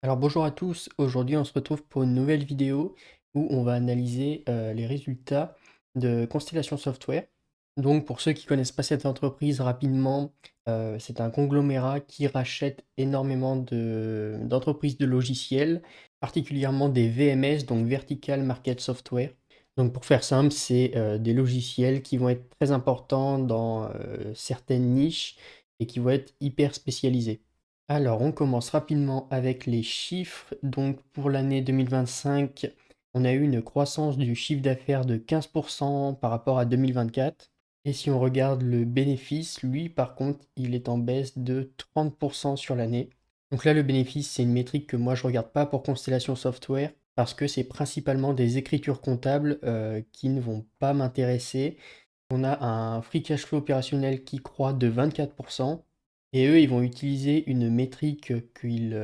Alors bonjour à tous, aujourd'hui on se retrouve pour une nouvelle vidéo où on va analyser les résultats de Constellation Software. Donc pour ceux qui connaissent pas cette entreprise rapidement, c'est un conglomérat qui rachète énormément d'entreprises de logiciels, particulièrement des VMS, donc Vertical Market Software. Donc pour faire simple, c'est des logiciels qui vont être très importants dans certaines niches et qui vont être hyper spécialisés. Alors, on commence rapidement avec les chiffres. Donc, pour l'année 2025, on a eu une croissance du chiffre d'affaires de 15% par rapport à 2024. Et si on regarde le bénéfice, lui, par contre, il est en baisse de 30% sur l'année. Donc là, le bénéfice, c'est une métrique que moi, je regarde pas pour Constellation Software parce que c'est principalement des écritures comptables qui ne vont pas m'intéresser. On a un free cash flow opérationnel qui croît de 24%. Et eux, ils vont utiliser une métrique qu'ils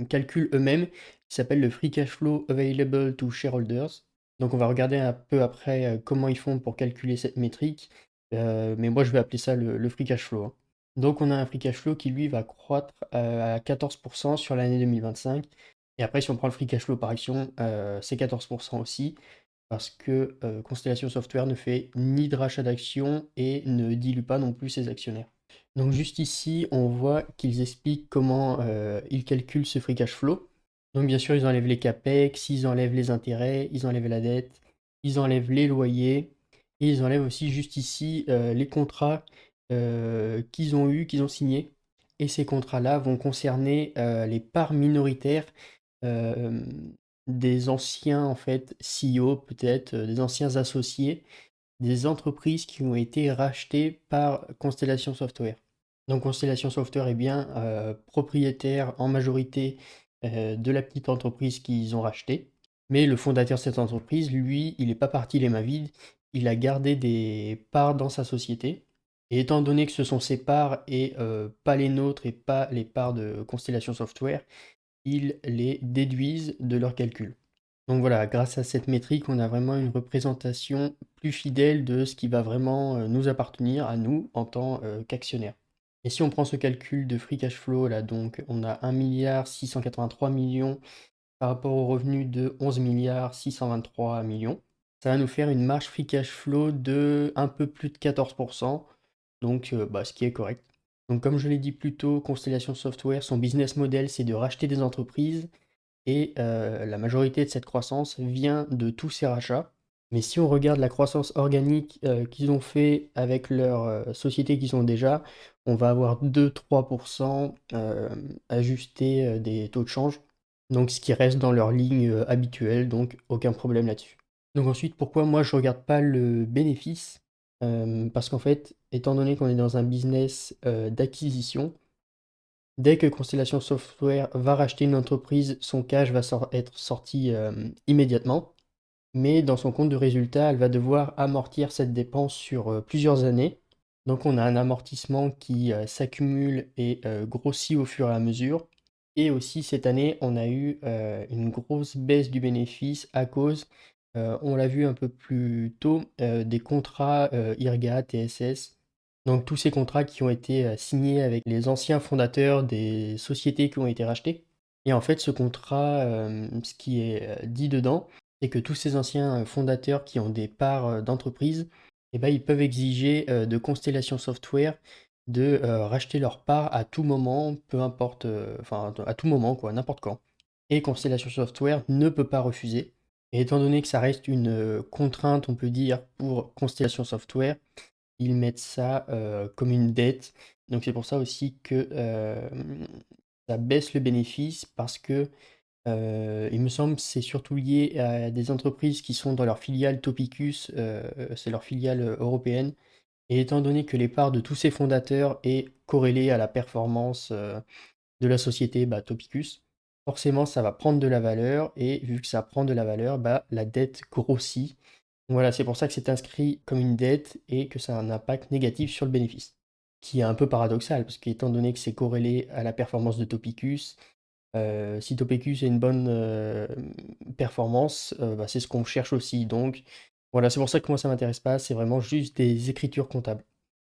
calculent eux-mêmes, qui s'appelle le free cash flow available to shareholders. Donc on va regarder un peu après comment ils font pour calculer cette métrique. Mais moi, je vais appeler ça le free cash flow, hein. Donc on a un free cash flow qui, lui, va croître à 14% sur l'année 2025. Et après, si on prend le free cash flow par action, c'est 14% aussi parce que Constellation Software ne fait ni de rachat d'actions et ne dilue pas non plus ses actionnaires. Donc juste ici, on voit qu'ils expliquent comment ils calculent ce free cash flow. Donc bien sûr, ils enlèvent les capex, ils enlèvent les intérêts, ils enlèvent la dette, ils enlèvent les loyers, et ils enlèvent aussi juste ici les contrats qu'ils ont eus, qu'ils ont signés. Et ces contrats-là vont concerner les parts minoritaires euh, des anciens en fait CEO peut-être, des anciens associés, des entreprises qui ont été rachetées par Constellation Software. Donc Constellation Software est bien propriétaire en majorité de la petite entreprise qu'ils ont rachetée. Mais le fondateur de cette entreprise, lui, il n'est pas parti les mains vides. Il a gardé des parts dans sa société. Et étant donné que ce sont ses parts et pas les nôtres et pas les parts de Constellation Software, ils les déduisent de leurs calculs. Donc voilà, grâce à cette métrique, on a vraiment une représentation plus fidèle de ce qui va vraiment nous appartenir à nous en tant qu'actionnaires. Et si on prend ce calcul de free cash flow, là, donc on a 1,683 milliard par rapport au revenu de 11,623 milliard, ça va nous faire une marge free cash flow de un peu plus de 14%, donc ce qui est correct. Donc comme je l'ai dit plus tôt, Constellation Software, son business model, c'est de racheter des entreprises et la majorité de cette croissance vient de tous ces rachats. Mais si on regarde la croissance organique qu'ils ont fait avec leurs sociétés qu'ils ont déjà, on va avoir 2-3% ajusté des taux de change. Donc ce qui reste dans leur ligne habituelle, donc aucun problème là-dessus. Donc ensuite, pourquoi moi je regarde pas le bénéfice? Parce qu'en fait, étant donné qu'on est dans un business d'acquisition, dès que Constellation Software va racheter une entreprise, son cash va être sorti immédiatement, mais dans son compte de résultat, elle va devoir amortir cette dépense sur plusieurs années. Donc on a un amortissement qui s'accumule et grossit au fur et à mesure. Et aussi cette année, on a eu une grosse baisse du bénéfice à cause, on l'a vu un peu plus tôt, des contrats IRGA, TSS. Donc tous ces contrats qui ont été signés avec les anciens fondateurs des sociétés qui ont été rachetées. Et en fait, ce contrat, ce qui est dit dedans, c'est que tous ces anciens fondateurs qui ont des parts d'entreprise, eh ben, ils peuvent exiger de Constellation Software de racheter leurs parts à tout moment, peu importe, enfin à tout moment, quoi, n'importe quand. Et Constellation Software ne peut pas refuser. Et étant donné que ça reste une contrainte, on peut dire, pour Constellation Software, ils mettent ça comme une dette. Donc c'est pour ça aussi que ça baisse le bénéfice parce que il me semble que c'est surtout lié à des entreprises qui sont dans leur filiale Topicus, c'est leur filiale européenne. Et étant donné que les parts de tous ces fondateurs est corrélée à la performance de la société Topicus, forcément ça va prendre de la valeur et vu que ça prend de la valeur, la dette grossit. Voilà, c'est pour ça que c'est inscrit comme une dette et que ça a un impact négatif sur le bénéfice. Qui est un peu paradoxal, parce qu'étant donné que c'est corrélé à la performance de Topicus, si Topicus a une bonne performance, c'est ce qu'on cherche aussi. Donc voilà, c'est pour ça que moi ça m'intéresse pas, c'est vraiment juste des écritures comptables.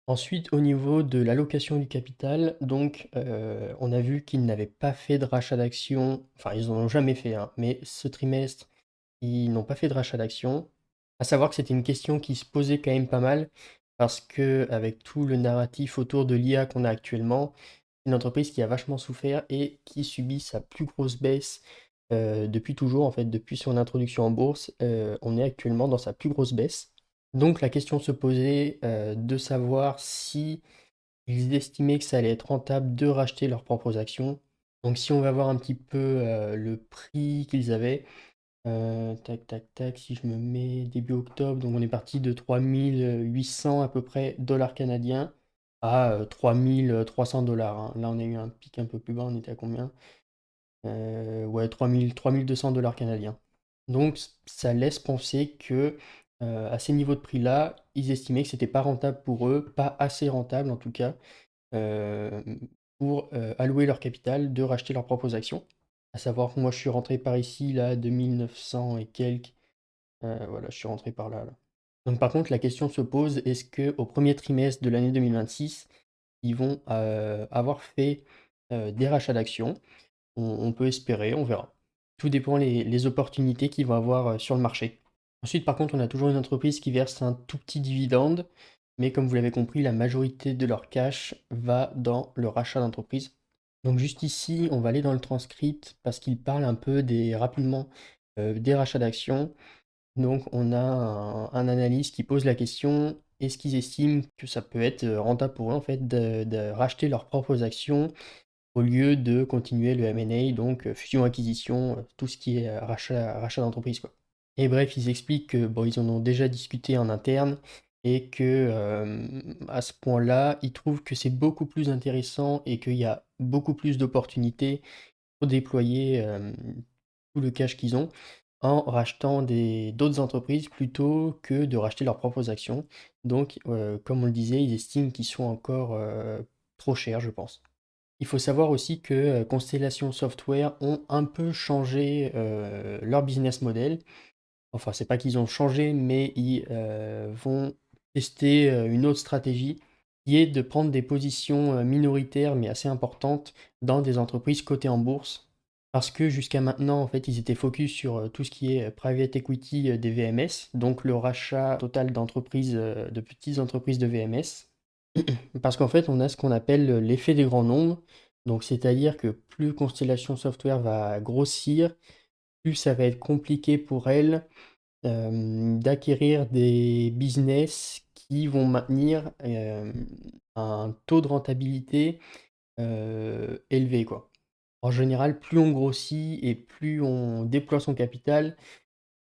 Ensuite, au niveau de l'allocation du capital, donc, on a vu qu'ils n'avaient pas fait de rachat d'actions, enfin ils en ont jamais fait, hein, mais ce trimestre, ils n'ont pas fait de rachat d'actions. À savoir que c'était une question qui se posait quand même pas mal, parce que avec tout le narratif autour de l'IA qu'on a actuellement, c'est une entreprise qui a vachement souffert et qui subit sa plus grosse baisse, depuis toujours en fait, depuis son introduction en bourse, on est actuellement dans sa plus grosse baisse. Donc la question se posait, de savoir si ils estimaient que ça allait être rentable de racheter leurs propres actions. Donc si on va voir un petit peu, le prix qu'ils avaient, tac, tac, tac, si je me mets début octobre, donc on est parti de 3 800 à peu près dollars canadiens à 3 300 $, hein. Là, on a eu un pic un peu plus bas, on était à combien? Ouais, 3 200 $ canadiens. Donc ça laisse penser que, à ces niveaux de prix-là, ils estimaient que c'était pas rentable pour eux, pas assez rentable en tout cas, pour, allouer leur capital, de racheter leurs propres actions. À savoir que moi je suis rentré par ici là, à 2 900 et quelques, voilà, je suis rentré par là, là. Donc par contre la question se pose, est-ce qu'au premier trimestre de l'année 2026, ils vont, avoir fait, des rachats d'actions? On peut espérer, on verra. Tout dépend les opportunités qu'ils vont avoir, sur le marché. Ensuite, par contre, on a toujours une entreprise qui verse un tout petit dividende, mais comme vous l'avez compris, la majorité de leur cash va dans le rachat d'entreprise. Donc juste ici, on va aller dans le transcript parce qu'il parle un peu des rapidement, des rachats d'actions. Donc on a un analyste qui pose la question: est-ce qu'ils estiment que ça peut être, rentable pour eux en fait de racheter leurs propres actions au lieu de continuer le M&A, donc fusion-acquisition, tout ce qui est rachat d'entreprise, quoi. Et bref, ils expliquent que bon, ils en ont déjà discuté en interne et que à ce point-là, ils trouvent que c'est beaucoup plus intéressant et qu'il y a beaucoup plus d'opportunités pour déployer tout le cash qu'ils ont en rachetant d'autres entreprises plutôt que de racheter leurs propres actions. Donc, comme on le disait, ils estiment qu'ils sont encore trop chers, je pense. Il faut savoir aussi que, Constellation Software ont un peu changé, leur business model. Enfin, c'est pas qu'ils ont changé, mais ils, vont tester, une autre stratégie qui est de prendre des positions, minoritaires mais assez importantes dans des entreprises cotées en bourse. Parce que jusqu'à maintenant, en fait, ils étaient focus sur, tout ce qui est, private equity, des VMS, donc le rachat total d'entreprises, de petites entreprises de VMS. Parce qu'en fait, on a ce qu'on appelle, l'effet des grands nombres. Donc c'est-à-dire que plus Constellation Software va grossir, plus ça va être compliqué pour elle, d'acquérir des business qui vont maintenir, un taux de rentabilité, élevé, quoi. En général, plus on grossit et plus on déploie son capital,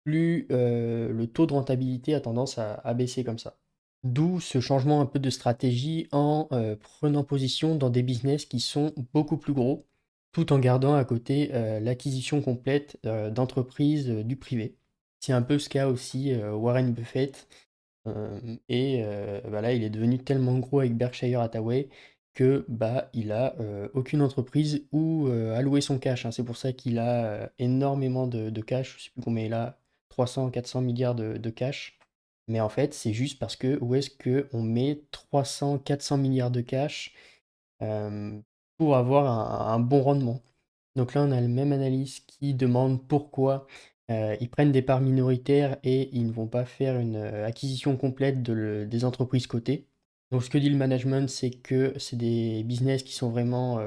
plus, le taux de rentabilité a tendance à baisser comme ça. D'où ce changement un peu de stratégie en, prenant position dans des business qui sont beaucoup plus gros, tout en gardant à côté, l'acquisition complète, d'entreprises, du privé. C'est un peu ce qu'a aussi, Warren Buffett, et bah, là, il est devenu tellement gros avec Berkshire Hathaway que, bah, il a, aucune entreprise où, allouer son cash, hein. C'est pour ça qu'il a, énormément de cash, je sais plus combien il a, 300 400 milliards de cash. Mais en fait, c'est juste parce que où est-ce qu'on met 300 400 milliards de cash, pour avoir un bon rendement? Donc là, on a le même analyste qui demande pourquoi, ils prennent des parts minoritaires et ils ne vont pas faire une, acquisition complète des entreprises cotées. Donc ce que dit le management, c'est que c'est des business qui sont vraiment,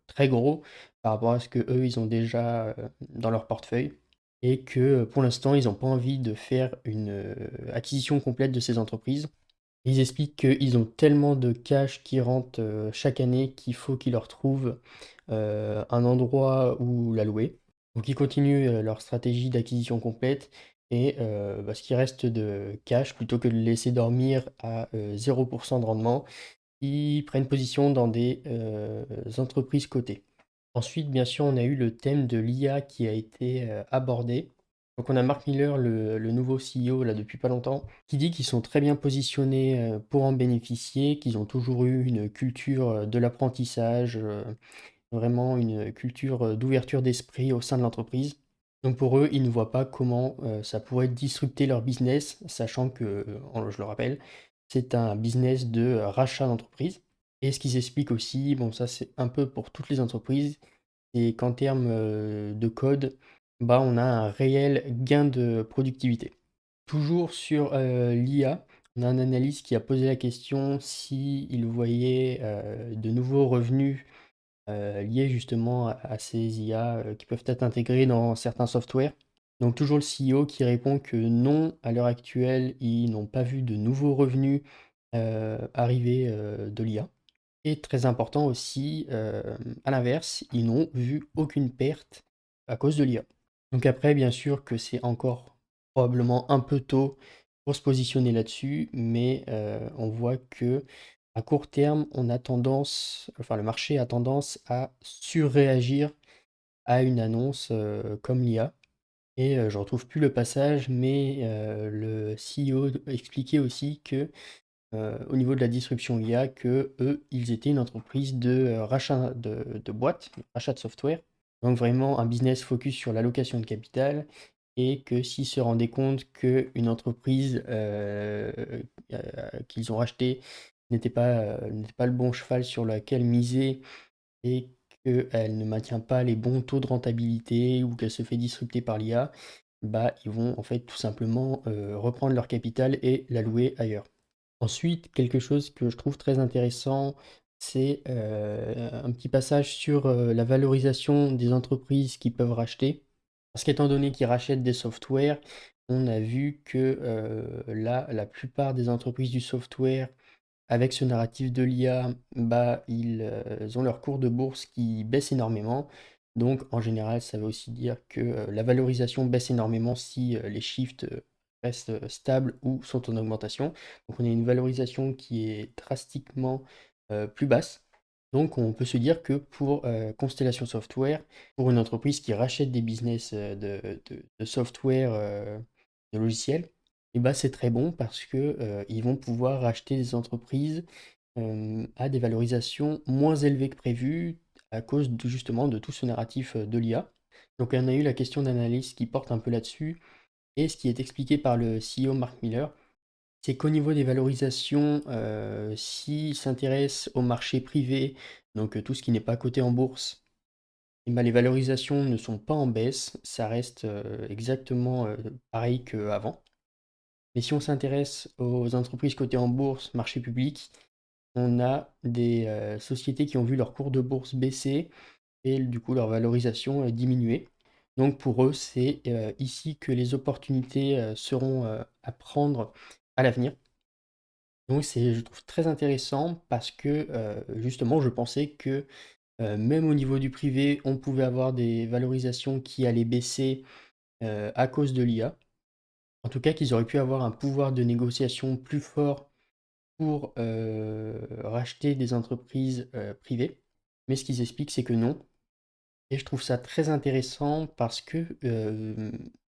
très gros par rapport à ce que eux ils ont déjà, dans leur portefeuille et que, pour l'instant, ils n'ont pas envie de faire une, acquisition complète de ces entreprises. Ils expliquent qu'ils ont tellement de cash qui rentre, chaque année qu'il faut qu'ils leur trouvent, un endroit où l'allouer. Donc ils continuent, leur stratégie d'acquisition complète et bah, ce qui reste de cash, plutôt que de le laisser dormir à, 0 de rendement, ils prennent position dans des, entreprises cotées. Ensuite, bien sûr, on a eu le thème de l'IA qui a été, abordé. Donc on a Mark Miller, le nouveau CEO là depuis pas longtemps, qui dit qu'ils sont très bien positionnés, pour en bénéficier, qu'ils ont toujours eu une culture, de l'apprentissage, vraiment une culture, d'ouverture d'esprit au sein de l'entreprise. Donc pour eux, ils ne voient pas comment, ça pourrait disrupter leur business, sachant que, je le rappelle, c'est un business de rachat d'entreprise. Et ce qui s'explique aussi, bon ça c'est un peu pour toutes les entreprises, c'est qu'en termes de code, bah, on a un réel gain de productivité. Toujours sur l'IA, on a un analyste qui a posé la question s'il voyait de nouveaux revenus liés justement à ces IA qui peuvent être intégrés dans certains softwares. Donc toujours le CEO qui répond que non, à l'heure actuelle, ils n'ont pas vu de nouveaux revenus arriver de l'IA. Et très important aussi, à l'inverse, ils n'ont vu aucune perte à cause de l'IA. Donc après, bien sûr que c'est encore probablement un peu tôt pour se positionner là-dessus, mais on voit que à court terme, on a tendance enfin le marché a tendance à surréagir à une annonce, comme l'IA. Et je retrouve plus le passage, mais le CEO expliquait aussi que au niveau de la disruption IA que eux, ils étaient une entreprise de, rachat de boîtes, rachat de software. Donc vraiment un business focus sur l'allocation de capital et que s'ils se rendaient compte qu'une entreprise, heu, qu'ils ont rachetée n'était pas le bon cheval sur lequel miser et qu'elle ne maintient pas les bons taux de rentabilité ou qu'elle se fait disrupter par l'IA, bah, ils vont en fait tout simplement, reprendre leur capital et l'allouer ailleurs. Ensuite, quelque chose que je trouve très intéressant, c'est, un petit passage sur, la valorisation des entreprises qui peuvent racheter. Parce qu'étant donné qu'ils rachètent des softwares, on a vu que, là, la plupart des entreprises du software, avec ce narratif de l'IA, bah, ils ont leur cours de bourse qui baisse énormément. Donc en général, ça veut aussi dire que, la valorisation baisse énormément si, les shifts, restent, stables ou sont en augmentation. Donc on a une valorisation qui est drastiquement, plus basse. Donc on peut se dire que pour, Constellation Software, pour une entreprise qui rachète des business, de software, de logiciels, et bah, c'est très bon parce que, ils vont pouvoir racheter des entreprises, à des valorisations moins élevées que prévu à cause de justement de tout ce narratif, de l'IA. Donc on a eu la question d'analyse qui porte un peu là-dessus et ce qui est expliqué par le CEO Mark Miller, c'est qu'au niveau des valorisations, s'ils s'intéressent au marché privé, donc tout ce qui n'est pas coté en bourse, et bah, les valorisations ne sont pas en baisse, ça reste, exactement, pareil qu'avant. Mais si on s'intéresse aux entreprises cotées en bourse, marché public, on a des, sociétés qui ont vu leur cours de bourse baisser et du coup leur valorisation, diminuer. Donc pour eux, c'est, ici que les opportunités, seront, à prendre à l'avenir. Donc c'est je trouve très intéressant parce que, justement je pensais que, même au niveau du privé, on pouvait avoir des valorisations qui allaient baisser, à cause de l'IA. En tout cas qu'ils auraient pu avoir un pouvoir de négociation plus fort pour, racheter des entreprises, privées. Mais ce qu'ils expliquent, c'est que non et je trouve ça très intéressant parce que,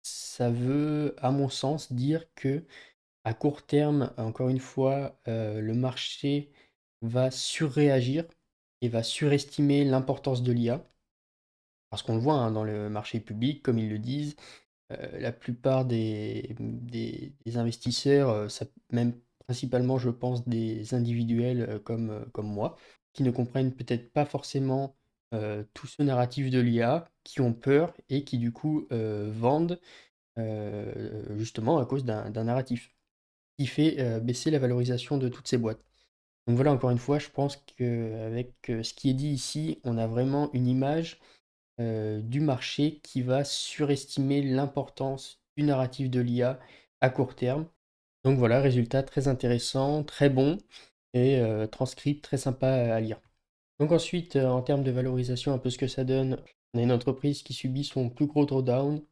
ça veut, à mon sens, dire que à court terme, encore une fois, le marché va surréagir et va surestimer l'importance de l'IA. Parce qu'on le voit, hein, dans le marché public, comme ils le disent, la plupart des investisseurs, ça même principalement, je pense, des individuels, comme moi, qui ne comprennent peut-être pas forcément, tout ce narratif de l'IA, qui ont peur et qui du coup, vendent, justement à cause d'un narratif, qui fait, baisser la valorisation de toutes ces boîtes. Donc voilà, encore une fois, je pense qu'avec, ce qui est dit ici, on a vraiment une image du marché qui va surestimer l'importance du narratif de l'IA à court terme. Donc voilà, résultat très intéressant, très bon et transcript très sympa à lire. Donc ensuite, en termes de valorisation, un peu ce que ça donne, on a une entreprise qui subit son plus gros drawdown,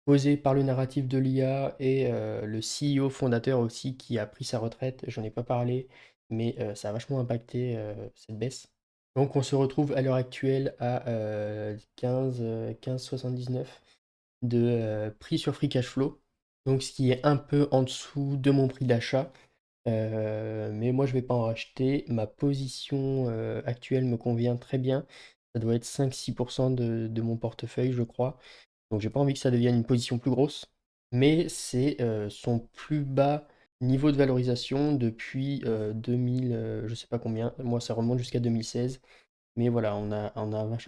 causé par le narratif de l'IA et le CEO fondateur aussi qui a pris sa retraite. J'en ai pas parlé, mais ça a vachement impacté, cette baisse. Donc on se retrouve à l'heure actuelle à, 15,79 de, prix sur free cash flow. Donc ce qui est un peu en dessous de mon prix d'achat. Mais moi je vais pas en racheter. Ma position, actuelle me convient très bien. Ça doit être 5-6 de mon portefeuille, je crois. Donc j'ai pas envie que ça devienne une position plus grosse. Mais c'est, son plus bas, Niveau de valorisation depuis 2000, je sais pas combien, moi ça remonte jusqu'à 2016, mais voilà, on a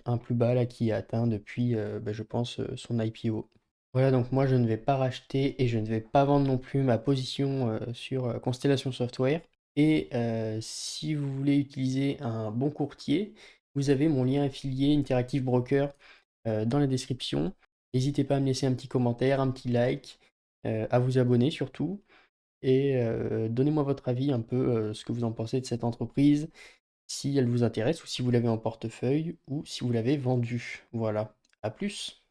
un plus bas là qui est atteint depuis, bah, je pense, son IPO. Voilà, donc moi je ne vais pas racheter et je ne vais pas vendre non plus ma position sur Constellation Software. Et si vous voulez utiliser un bon courtier, vous avez mon lien affilié Interactive Broker dans la description. N'hésitez pas à me laisser un petit commentaire, un petit like, à vous abonner surtout. Et donnez-moi votre avis un peu, ce que vous en pensez de cette entreprise, si elle vous intéresse ou si vous l'avez en portefeuille ou si vous l'avez vendue. Voilà, à plus!